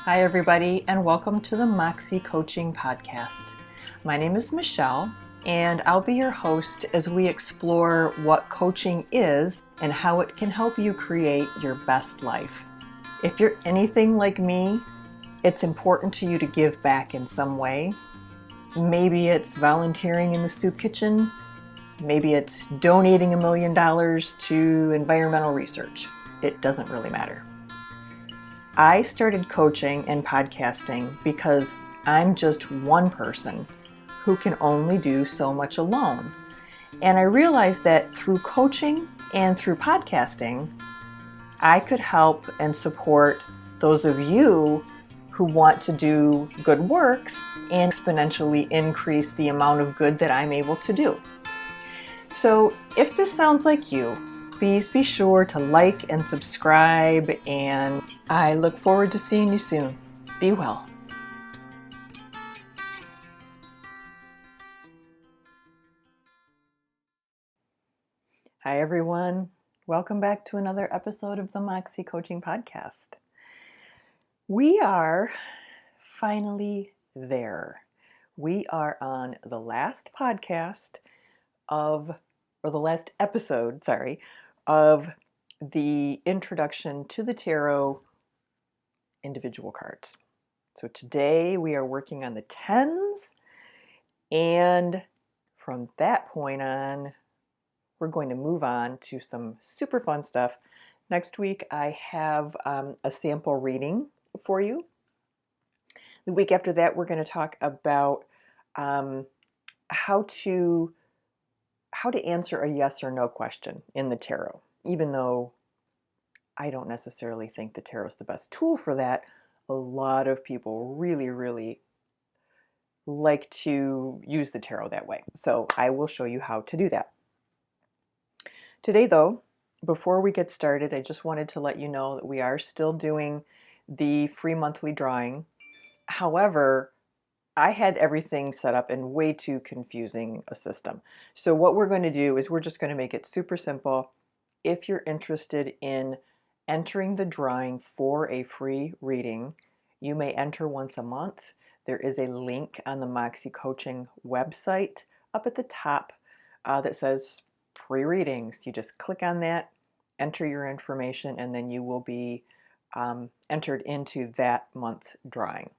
Hi, everybody, and welcome to the Moxie Coaching podcast. My name is Michelle, and I'll be your host as we explore what coaching is and how it can help you create your best life. If you're anything like me, it's important to you to give back in some way. Maybe it's volunteering in the soup kitchen. Maybe it's donating $1 million to environmental research. It doesn't really matter. I started coaching and podcasting because I'm just one person who can only do so much alone. And I realized that through coaching and through podcasting, I could help and support those of you who want to do good works and exponentially increase the amount of good that I'm able to do. So if this sounds like you, please be sure to like and subscribe, and I look forward to seeing you soon. Be well. Hi, everyone. Welcome back to another episode of the Moxie Coaching podcast. We are finally there. We are on the last last episode, of the introduction to the tarot individual cards. So today we are working on the tens, and from that point on, we're going to move on to some super fun stuff. Next week, I have a sample reading for you. The week after that, we're going to talk about how to answer a yes or no question in the tarot, even though I don't necessarily think the tarot is the best tool for that. A lot of people really like to use the tarot that way. So I will show you how to do that. Today, though, before we get started, I just wanted to let you know that we are still doing the free monthly drawing. However, I had everything set up in way too confusing a system. So what we're going to do is we're just going to make it super simple. If you're interested in entering the drawing for a free reading, you may enter once a month. There is a link on the Moxie Coaching website up at the top that says free readings. You just click on that, enter your information, and then you will be entered into that month's drawing.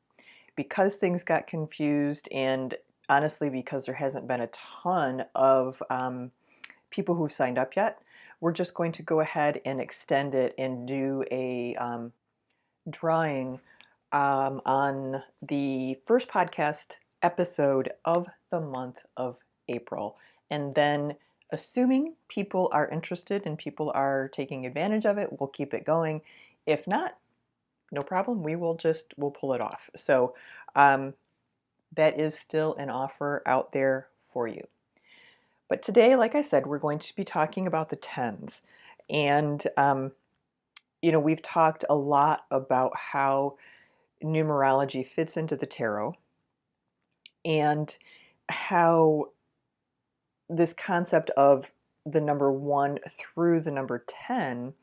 Because things got confused, and honestly because there hasn't been a ton of people who've signed up yet, we're just going to go ahead and extend it and do a drawing on the first podcast episode of the month of April. And then, assuming people are interested and people are taking advantage of it, we'll keep it going. If not, no problem. We'll pull it off. So that is still an offer out there for you. But today, like I said, we're going to be talking about the tens. And, we've talked a lot about how numerology fits into the tarot and how this concept of the number 1 through the number 10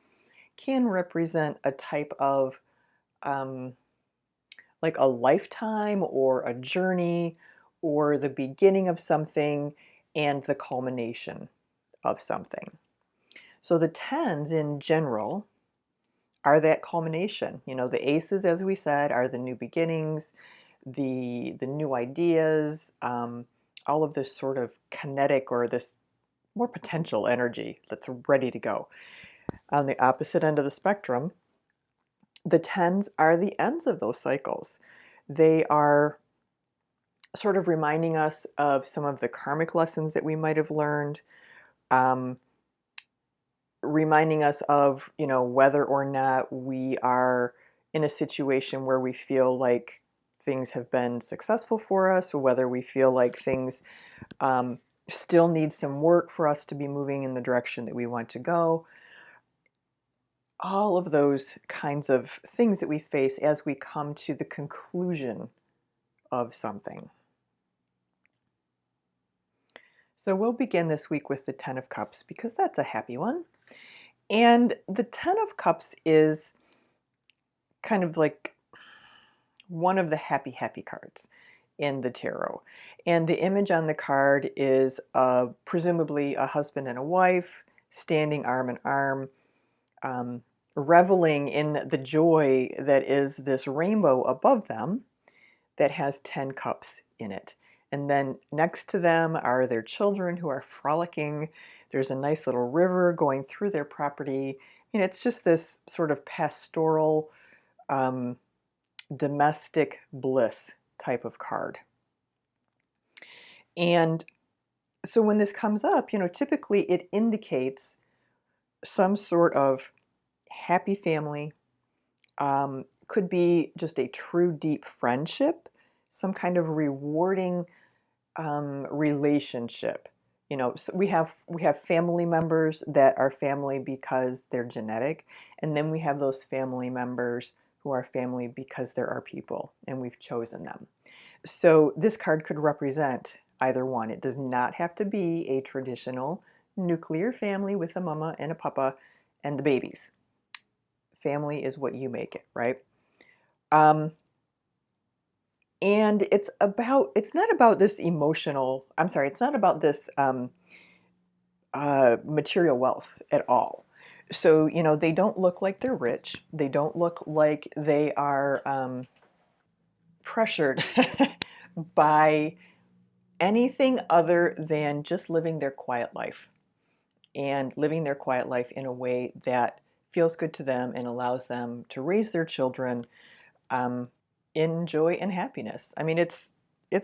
can represent a type of like a lifetime or a journey or the beginning of something and the culmination of something. So the tens in general are that culmination. The aces, as we said, are the new beginnings, the new ideas, all of this sort of kinetic or this more potential energy that's ready to go. On the opposite end of the spectrum, the tens are the ends of those cycles. They are sort of reminding us of some of the karmic lessons that we might have learned, reminding us of, whether or not we are in a situation where we feel like things have been successful for us, or whether we feel like things still need some work for us to be moving in the direction that we want to go. All of those kinds of things that we face as we come to the conclusion of something. So we'll begin this week with the Ten of Cups because that's a happy one. And the Ten of Cups is kind of like one of the happy, happy cards in the tarot. And the image on the card is presumably a husband and a wife standing arm in arm, reveling in the joy that is this rainbow above them that has 10 cups in it. And then next to them are their children who are frolicking. There's a nice little river going through their property. And it's just this sort of pastoral, domestic bliss type of card. And so when this comes up, typically it indicates some sort of happy family, could be just a true deep friendship, some kind of rewarding relationship. So we have family members that are family because they're genetic, and then we have those family members who are family because they're our people and we've chosen them. So this card could represent either one. It does not have to be a traditional nuclear family with a mama and a papa and the babies. Family is what you make it, right? And it's not about this material wealth at all. So, they don't look like they're rich. They don't look like they are pressured by anything other than just living their quiet life, and living their quiet life in a way that feels good to them and allows them to raise their children in joy and happiness. I mean, it's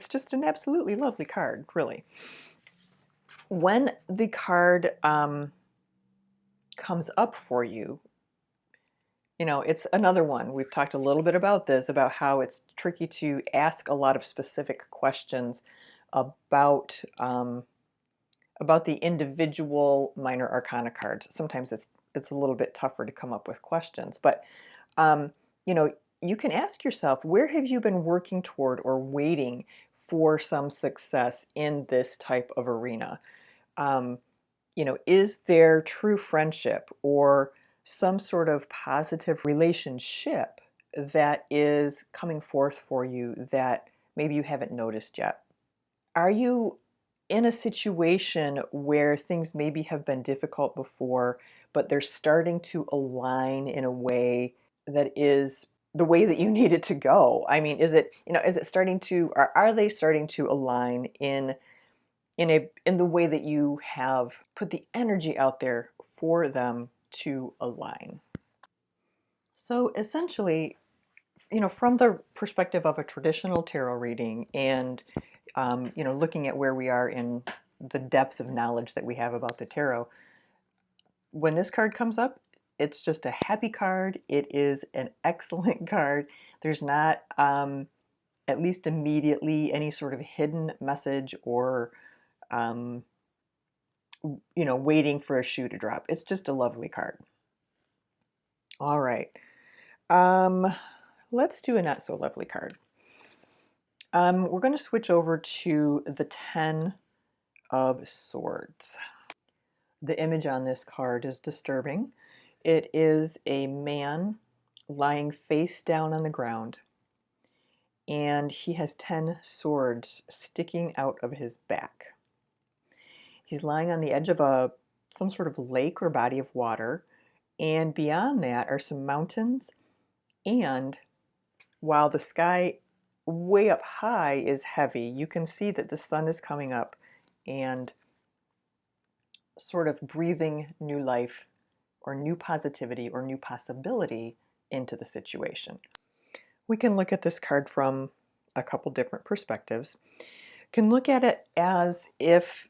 just an absolutely lovely card, really. When the card comes up for you, it's another one. We've talked a little bit about this, about how it's tricky to ask a lot of specific questions about the individual minor arcana cards. Sometimes it's a little bit tougher to come up with questions, but you can ask yourself, where have you been working toward or waiting for some success in this type of arena? Is there true friendship or some sort of positive relationship that is coming forth for you that maybe you haven't noticed yet? Are you in a situation where things maybe have been difficult before, but they're starting to align in a way that is the way that you need it to go? I mean, is it starting to, or are they starting to align in the way that you have put the energy out there for them to align? So essentially, from the perspective of a traditional tarot reading, and looking at where we are in the depth of knowledge that we have about the tarot, when this card comes up, it's just a happy card. It is an excellent card. There's not, at least immediately, any sort of hidden message or waiting for a shoe to drop. It's just a lovely card. All right. Let's do a not so lovely card. We're going to switch over to the 10 of Swords. The image on this card is disturbing. It is a man lying face down on the ground, and he has 10 swords sticking out of his back. He's lying on the edge of some sort of lake or body of water, and beyond that are some mountains, and while the sky way up high is heavy, you can see that the sun is coming up and sort of breathing new life or new positivity or new possibility into the situation. We can look at this card from a couple different perspectives. Can look at it as if,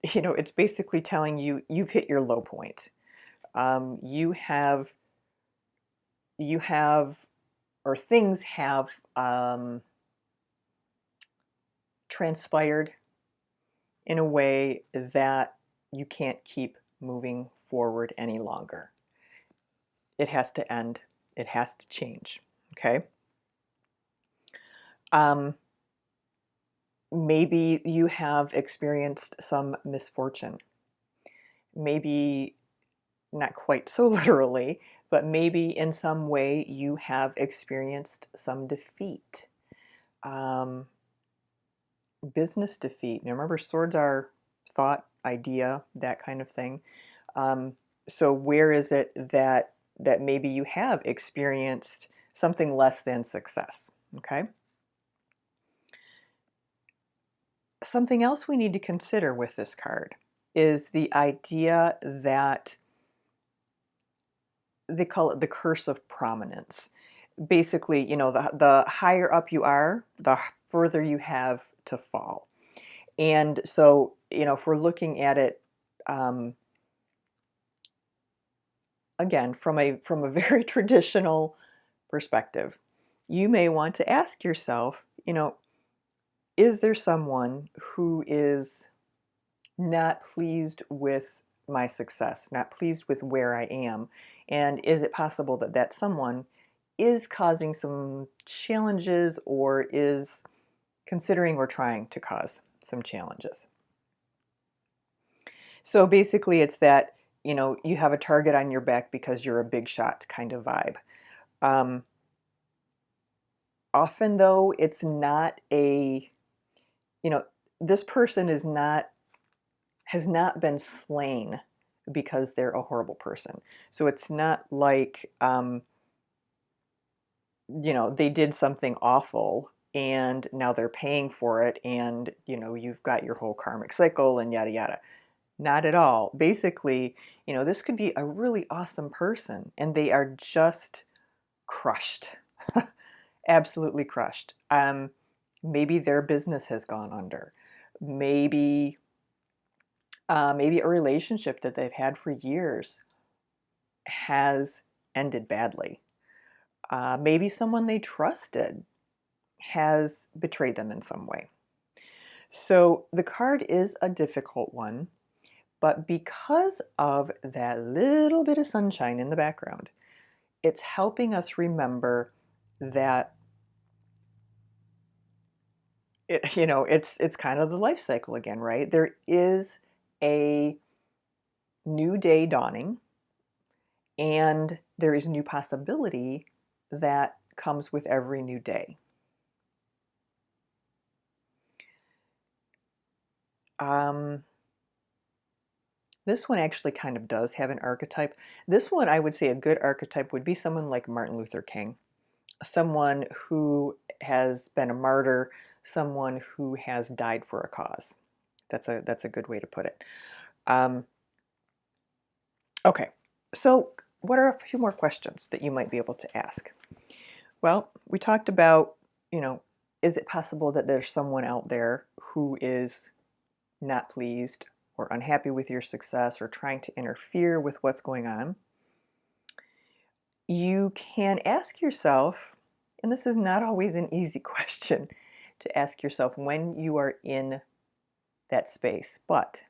it's basically telling you you've hit your low point. You have, or things have transpired in a way that you can't keep moving forward any longer. It has to end. It has to change. Okay? Maybe you have experienced some misfortune. Maybe not quite so literally, but maybe in some way you have experienced some defeat, um, business defeat. Now remember, swords are thought, idea, that kind of thing. Um, so where is it that maybe you have experienced something less than success? Okay. Something else we need to consider with this card is the idea that they call it the curse of prominence. Basically, the higher up you are, the further you have to fall. And so, if we're looking at it, um, again, from a very traditional perspective, you may want to ask yourself, is there someone who is not pleased with my success, not pleased with where I am? And is it possible that that someone is causing some challenges or is considering or trying to cause some challenges? So basically, it's that, you have a target on your back because you're a big shot kind of vibe. Um, Often, though, it's not you know, this person has not been slain because they're a horrible person. So it's not like, they did something awful and now they're paying for it and, you've got your whole karmic cycle and yada yada. Not at all. Basically, this could be a really awesome person and they are just crushed. Absolutely crushed. Maybe their business has gone under. Maybe maybe a relationship that they've had for years has ended badly. Maybe someone they trusted has betrayed them in some way. So the card is a difficult one, but because of that little bit of sunshine in the background, it's helping us remember that it's kind of the life cycle again, right? There is a new day dawning, and there is new possibility that comes with every new day. This one actually kind of does have an archetype. This one, I would say a good archetype would be someone like Martin Luther King, someone who has been a martyr, someone who has died for a cause. That's a good way to put it. Um, okay, so what are a few more questions that you might be able to ask? Well, we talked about, is it possible that there's someone out there who is not pleased or unhappy with your success or trying to interfere with what's going on? You can ask yourself, and this is not always an easy question to ask yourself when you are in that space, but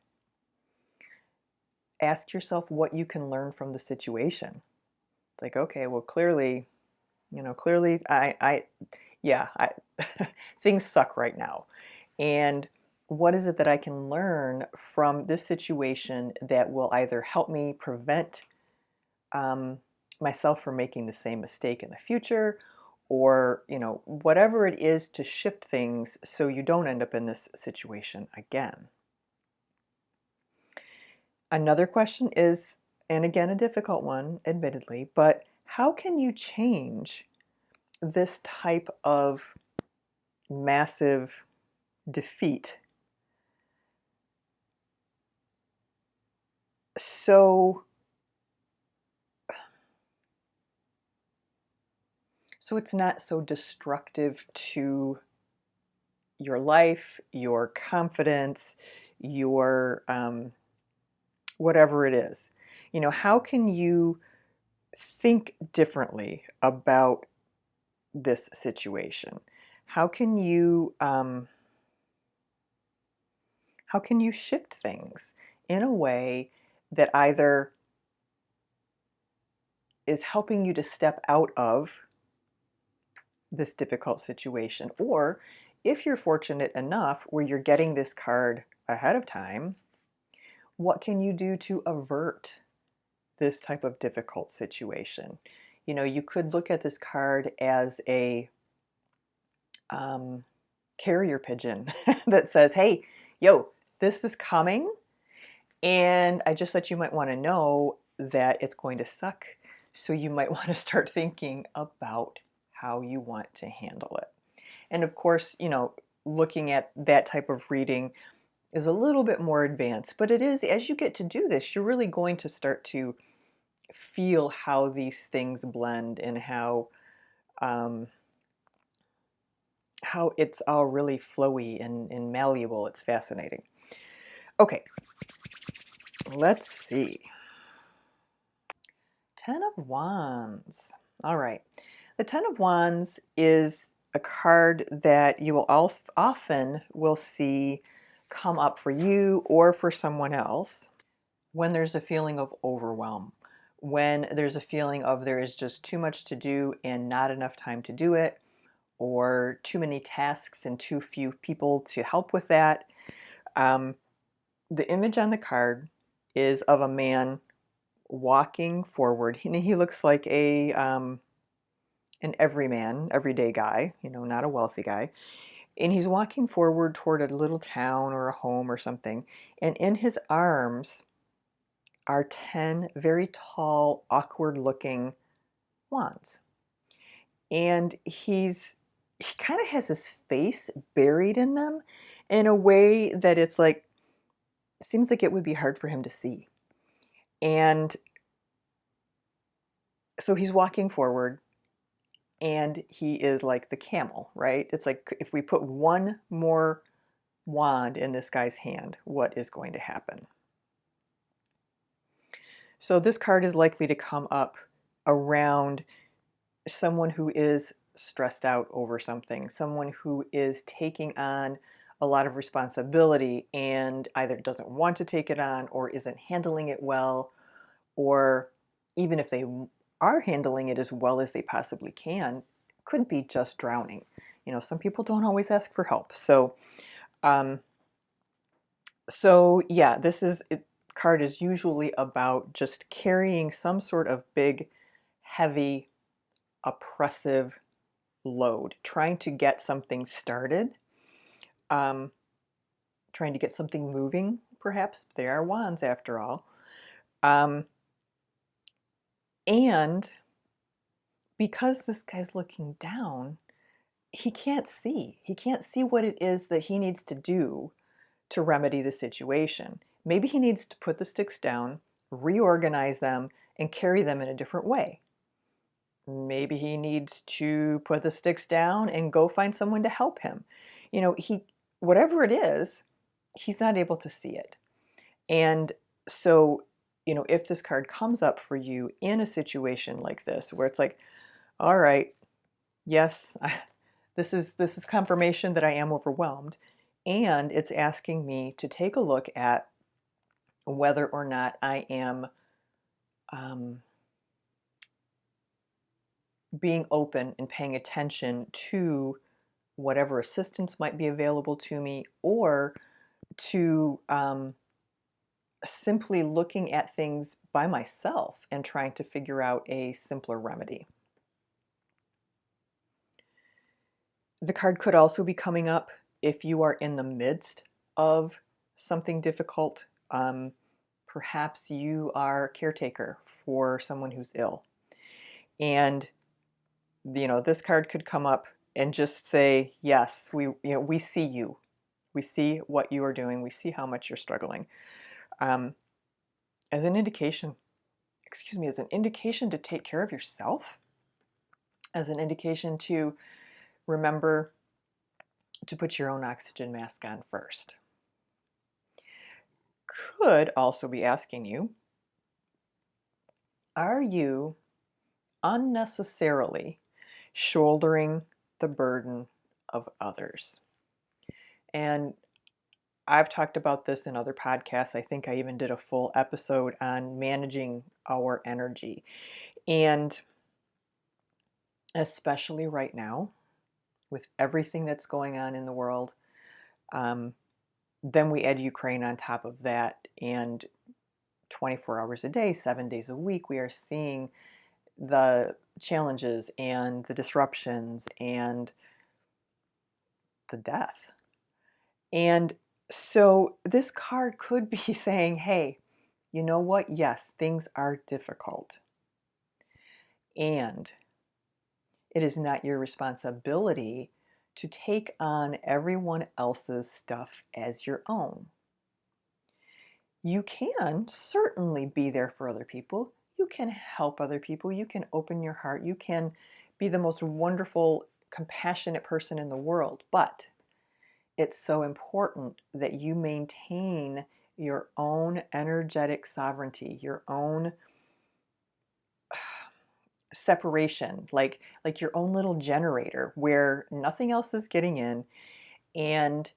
ask yourself what you can learn from the situation. Like, okay, well, clearly, clearly yeah, things suck right now. And what is it that I can learn from this situation that will either help me prevent myself from making the same mistake in the future, or whatever it is to shift things so you don't end up in this situation again. Another question is, and again a difficult one admittedly, but how can you change this type of massive defeat so it's not so destructive to your life, your confidence, your whatever it is? How can you think differently about this situation? How can you shift things in a way that either is helping you to step out of this difficult situation, or if you're fortunate enough where you're getting this card ahead of time, what can you do to avert this type of difficult situation. You know, you could look at this card as a carrier pigeon that says, hey, yo, this is coming, and I just thought you might want to know that it's going to suck. So you might want to start thinking about how you want to handle it. And of course, you know, looking at that type of reading is a little bit more advanced, but it is, as you get to do this, you're really going to start to feel how these things blend and how it's all really flowy and malleable. It's fascinating. Okay, let's see. 10 of Wands. All right. The 10 of Wands is a card that you will also often will see come up for you or for someone else when there's a feeling of overwhelm, when there's a feeling of there is just too much to do and not enough time to do it, or too many tasks and too few people to help with that. The image on the card is of a man walking forward. He looks like an everyman, everyday guy, you know, not a wealthy guy. And he's walking forward toward a little town or a home or something. And in his arms are 10 very tall, awkward looking wands. And he kind of has his face buried in them in a way that it's like, seems like it would be hard for him to see. And so he's walking forward and he is like the camel, right? It's like if we put one more wand in this guy's hand, what is going to happen? So this card is likely to come up around someone who is stressed out over something, someone who is taking on a lot of responsibility and either doesn't want to take it on or isn't handling it well, or even if they are handling it as well as they possibly can, could be just drowning. You know, some people don't always ask for help. Um, so yeah, card is usually about just carrying some sort of big, heavy, oppressive load, trying to get something started, um, trying to get something moving, perhaps. They are wands after all. And because this guy's looking down, he can't see. He can't see what it is that he needs to do to remedy the situation. Maybe he needs to put the sticks down, reorganize them, and carry them in a different way. Maybe he needs to put the sticks down and go find someone to help him. You know, whatever it is, he's not able to see it. And so, you know, if this card comes up for you in a situation like this, where it's like, all right, yes, this is confirmation that I am overwhelmed, and it's asking me to take a look at whether or not I am being open and paying attention to whatever assistance might be available to me, or to simply looking at things by myself and trying to figure out a simpler remedy. The card could also be coming up if you are in the midst of something difficult. Perhaps you are a caretaker for someone who's ill. And, you know, this card could come up and just say, yes, we see you. We see what you are doing. We see how much you're struggling. As an indication, as an indication to take care of yourself, as an indication to remember to put your own oxygen mask on first. Could also be asking you, are you unnecessarily shouldering the burden of others? And I've talked about this in other podcasts. I think I even did a full episode on managing our energy. And especially right now, with everything that's going on in the world, then we add Ukraine on top of that. And 24 hours a day, 7 days a week, we are seeing the challenges and the disruptions and the death. And so this card could be saying, hey, you know what? Yes, things are difficult. And it is not your responsibility to take on everyone else's stuff as your own. You can certainly be there for other people. You can help other people. You can open your heart. You can be the most wonderful, compassionate person in the world. But it's so important that you maintain your own energetic sovereignty, your own separation, like your own little generator where nothing else is getting in, and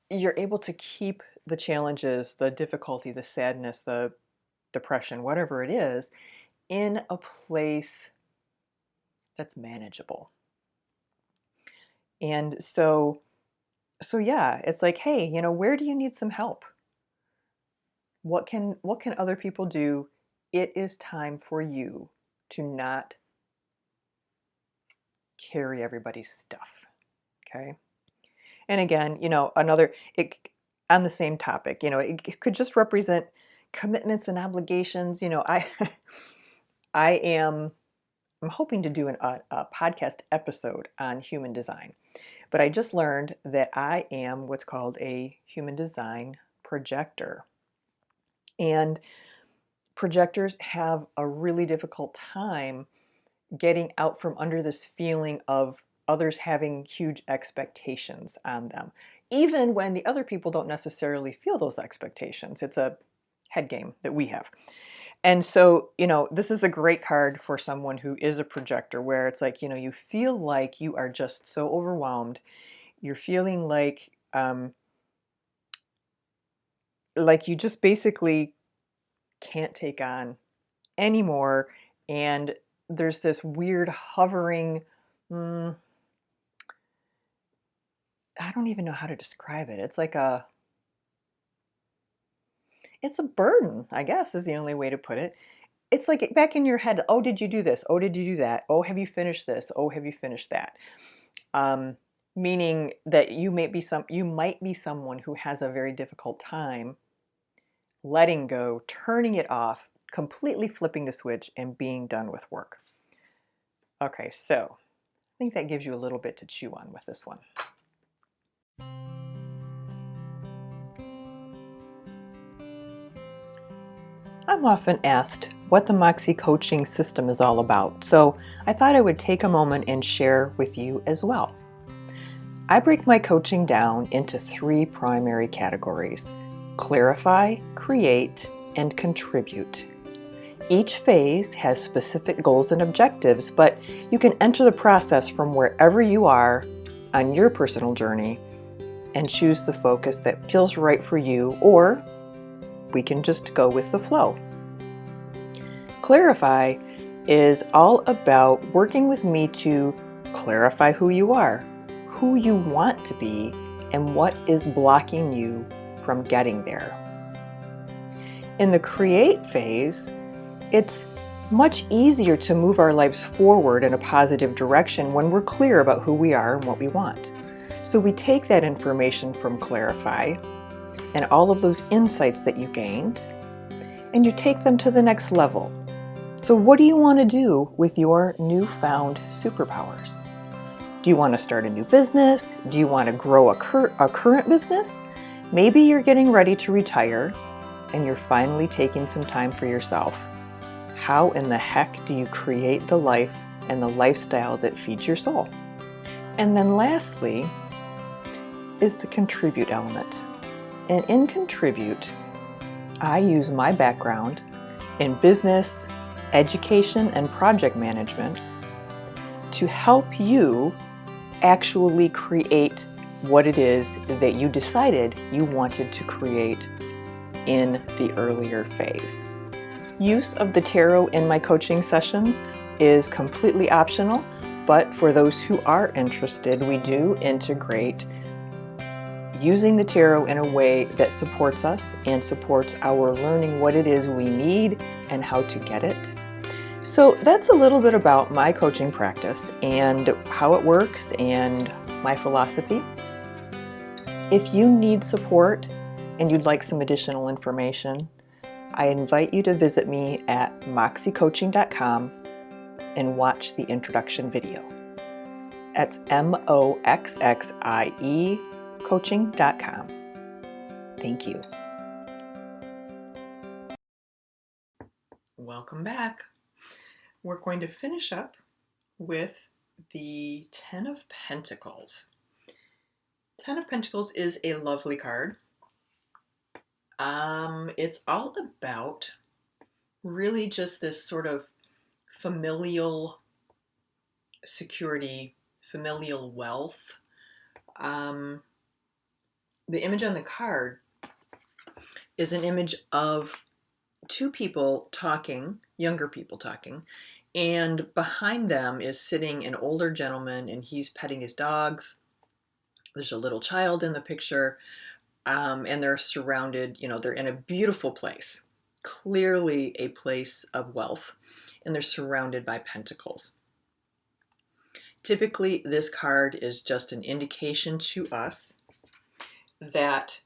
you're able to keep the challenges, the difficulty, the sadness, the depression, whatever it is, in a place that's manageable. And so yeah, it's like, hey, you know, where do you need some help? What can other people do? It is time for you to not carry everybody's stuff. Okay? And again, you know, on the same topic, you know, it could just represent commitments and obligations. You know, I'm hoping to do a podcast episode on human design, but I just learned that I am what's called a human design projector. And projectors have a really difficult time getting out from under this feeling of others having huge expectations on them, even when the other people don't necessarily feel those expectations. It's a head game that we have. And so, you know, this is a great card for someone who is a projector, where it's like, you know, you feel like you are just so overwhelmed. You're feeling like you just basically can't take on anymore. And there's this weird hovering, I don't even know how to describe it. It's like it's a burden, I guess, is the only way to put it. It's like back in your head. Oh, did you do this? Oh, did you do that? Oh, have you finished this? Oh, have you finished that? Meaning that you might be someone who has a very difficult time letting go, turning it off, completely flipping the switch, and being done with work. Okay, so I think that gives you a little bit to chew on with this one. I'm often asked what the Moxie Coaching system is all about, so I thought I would take a moment and share with you as well. I break my coaching down into 3 primary categories: clarify, create, and contribute. Each phase has specific goals and objectives, but you can enter the process from wherever you are on your personal journey and choose the focus that feels right for you, or we can just go with the flow. Clarify is all about working with me to clarify who you are, who you want to be, and what is blocking you from getting there. In the create phase, it's much easier to move our lives forward in a positive direction when we're clear about who we are and what we want. So we take that information from clarify and all of those insights that you gained, and you take them to the next level. So what do you want to do with your newfound superpowers? Do you want to start a new business? Do you want to grow a current business? Maybe you're getting ready to retire and you're finally taking some time for yourself. How in the heck do you create the life and the lifestyle that feeds your soul? And then lastly is the contribute element. And in contribute, I use my background in business, education, and project management to help you actually create what it is that you decided you wanted to create in the earlier phase. Use of the tarot in my coaching sessions is completely optional, but for those who are interested, we do integrate using the tarot in a way that supports us and supports our learning what it is we need and how to get it. So that's a little bit about my coaching practice and how it works and my philosophy. If you need support and you'd like some additional information, I invite you to visit me at moxiecoaching.com and watch the introduction video. That's MOXXIE coaching.com. Thank you. Welcome back. We're going to finish up with the Ten of Pentacles. Ten of Pentacles is a lovely card. It's all about really just this sort of familial security, familial wealth. The image on the card is an image of two people talking, younger people talking, and behind them is sitting an older gentleman and he's petting his dogs. There's a little child in the picture, and they're surrounded, they're in a beautiful place, clearly a place of wealth, and they're surrounded by pentacles. Typically, this card is just an indication to us that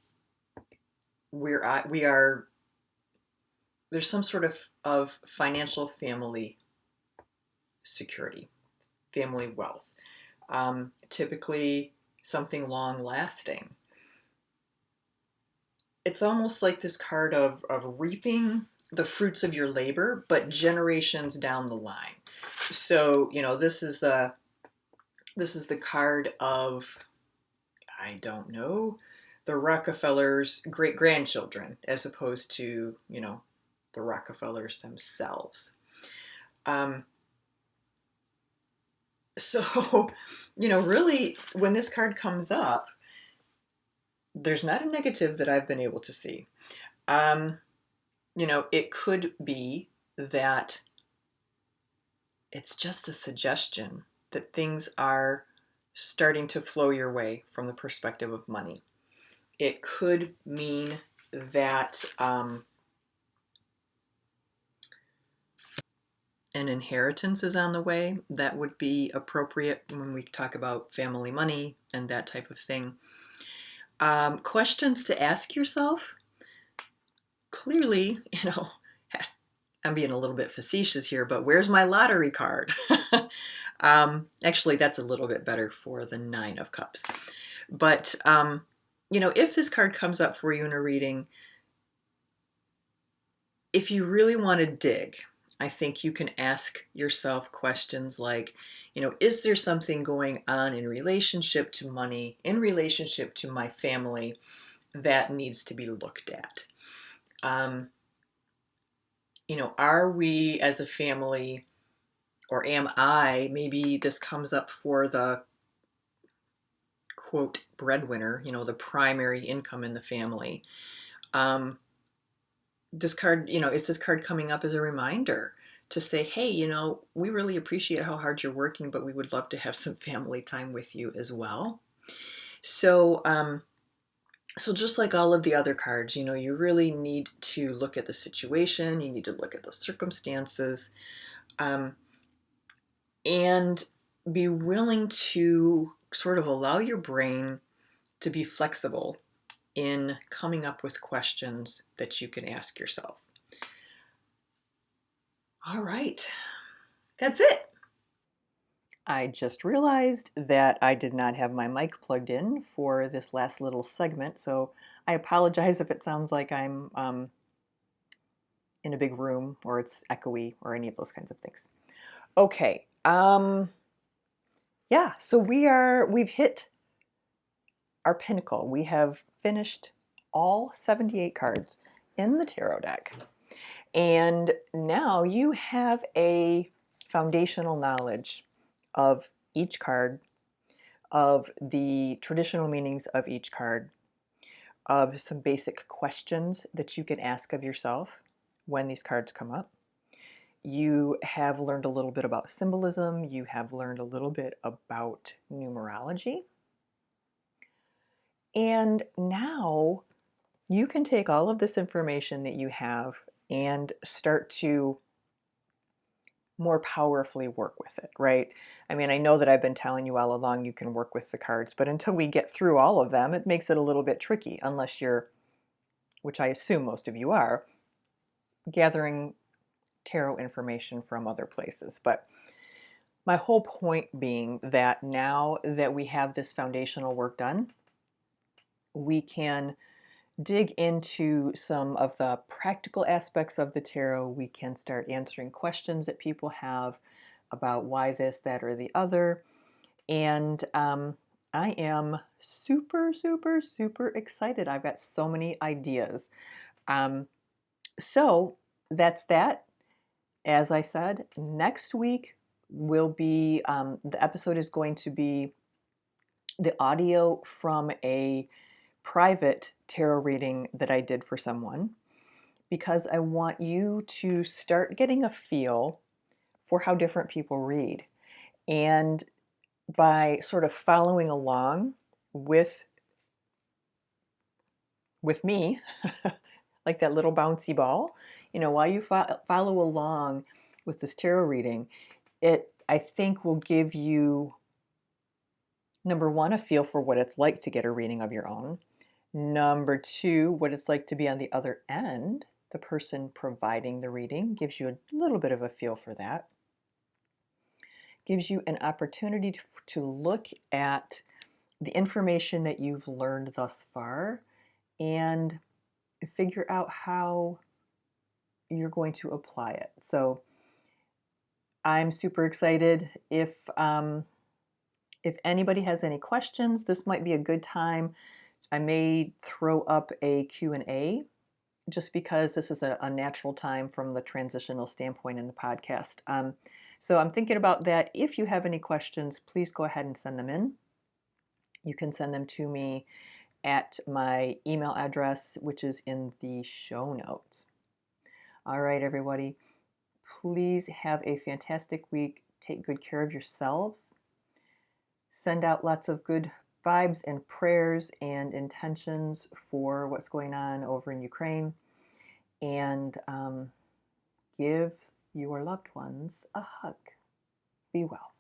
there's some sort of financial family security, family wealth. Typically something long lasting. It's almost like this card of reaping the fruits of your labor, but generations down the line. So, this is the card of, I don't know, the Rockefellers' great grandchildren, as opposed to, the Rockefellers themselves. So, really, when this card comes up, there's not a negative that I've been able to see. It could be that it's just a suggestion that things are starting to flow your way from the perspective of money. It could mean that an inheritance is on the way. That would be appropriate when we talk about family money and that type of thing. Questions to ask yourself. Clearly, I'm being a little bit facetious here, but where's my lottery card? Actually, that's a little bit better for the Nine of Cups. But, if this card comes up for you in a reading, if you really want to dig, I think you can ask yourself questions like, is there something going on in relationship to money, in relationship to my family, that needs to be looked at? Are we as a family, or am I, maybe this comes up for the quote breadwinner, the primary income in the family. This card, is this card coming up as a reminder to say, hey, we really appreciate how hard you're working, but we would love to have some family time with you as well. So, just like all of the other cards, you really need to look at the situation. You need to look at the circumstances, and be willing to sort of allow your brain to be flexible in coming up with questions that you can ask yourself. All right, that's it. I just realized that I did not have my mic plugged in for this last little segment, so I apologize if it sounds like I'm in a big room or it's echoey or any of those kinds of things. Okay, yeah, so we've hit our pinnacle. We have finished all 78 cards in the tarot deck. And now you have a foundational knowledge of each card, of the traditional meanings of each card, of some basic questions that you can ask of yourself when these cards come up. You have learned a little bit about symbolism. You have learned a little bit about numerology. And now you can take all of this information that you have and start to more powerfully work with it, right? I mean, I know that I've been telling you all along you can work with the cards, but until we get through all of them, it makes it a little bit tricky unless you're, which I assume most of you are, gathering tarot information from other places. But my whole point being that now that we have this foundational work done, we can dig into some of the practical aspects of the tarot. We can start answering questions that people have about why this, that, or the other. And I am super, super, super excited. I've got so many ideas. So that's that. As I said, next week will be, the episode is going to be the audio from a private tarot reading that I did for someone, because I want you to start getting a feel for how different people read. And by sort of following along with me, like that little bouncy ball, while you follow along with this tarot reading, it, I think, will give you, number one, a feel for what it's like to get a reading of your own. Number two, what it's like to be on the other end. The person providing the reading gives you a little bit of a feel for that. Gives you an opportunity to look at the information that you've learned thus far and figure out how you're going to apply it. So I'm super excited. If anybody has any questions, this might be a good time. I may throw up a Q&A just because this is a natural time from the transitional standpoint in the podcast. So I'm thinking about that. If you have any questions, please go ahead and send them in. You can send them to me at my email address, which is in the show notes. All right, everybody, please have a fantastic week. Take good care of yourselves. Send out lots of good vibes and prayers and intentions for what's going on over in Ukraine. And give your loved ones a hug. Be well.